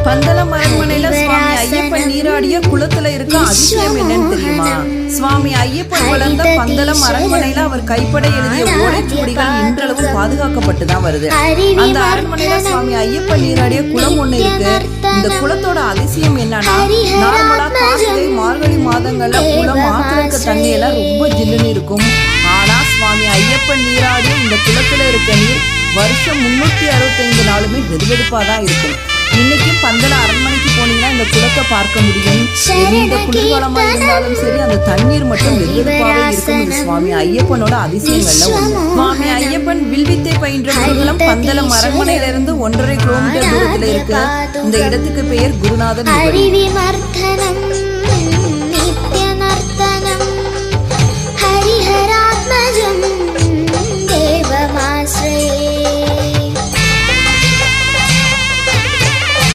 பந்தளம் அரண்மனையில சுவாமி ஐயப்பன் நீராடிய குளத்துல இருக்க அதிசயம் என்னன்னு தெரியுமா? சுவாமி ஐயப்பன் வளர்ந்த பந்தளம் அரண்மனையில அவர் கைப்பட எழுதிய ஓலைச்சுவடிகள் இன்றளவும் பாதுகாக்கப்பட்டுதான் வருது. அந்த அரண்மனையில சுவாமி ஐயப்பன் நீராடிய குளம் ஒண்ணு இருக்கு. இந்த குளத்தோட அதிசயம் என்னன்னா, நார்மலா கார்த்திகை மார்கழி மாதங்கள்ல குளம் ஆத்திரக்க தண்ணி எல்லாம் ரொம்ப ஜில்லுன்னு இருக்கும். ஆனா சுவாமி ஐயப்பன் நீராடிய இந்த குளத்துல இருக்க நீர் வருஷம் 365 நாளுமே வெதுவெதுப்பாதான் இருக்கும். இன்னைக்கும் பந்தள அரண்மனைக்கு போனீங்கன்னா இந்த குளத்தை பார்க்க முடியும். எந்த குளிர்காலமா இருந்தாலும் சரி, அந்த தண்ணீர் மட்டும் வெதுவெதுப்பாவே இருக்கும். இது சுவாமி ஐயப்பனோட அதிசயங்கள்ல ஒண்ணு. சுவாமி ஐயப்பன் வில்வித்தை பயின்ற குருகுலம் பந்தளம் அரண்மனையில இருந்து 1.5 கிலோமீட்டர் தூரத்துல இருக்கு. இந்த இடத்துக்கு பெயர் குருநாதன்.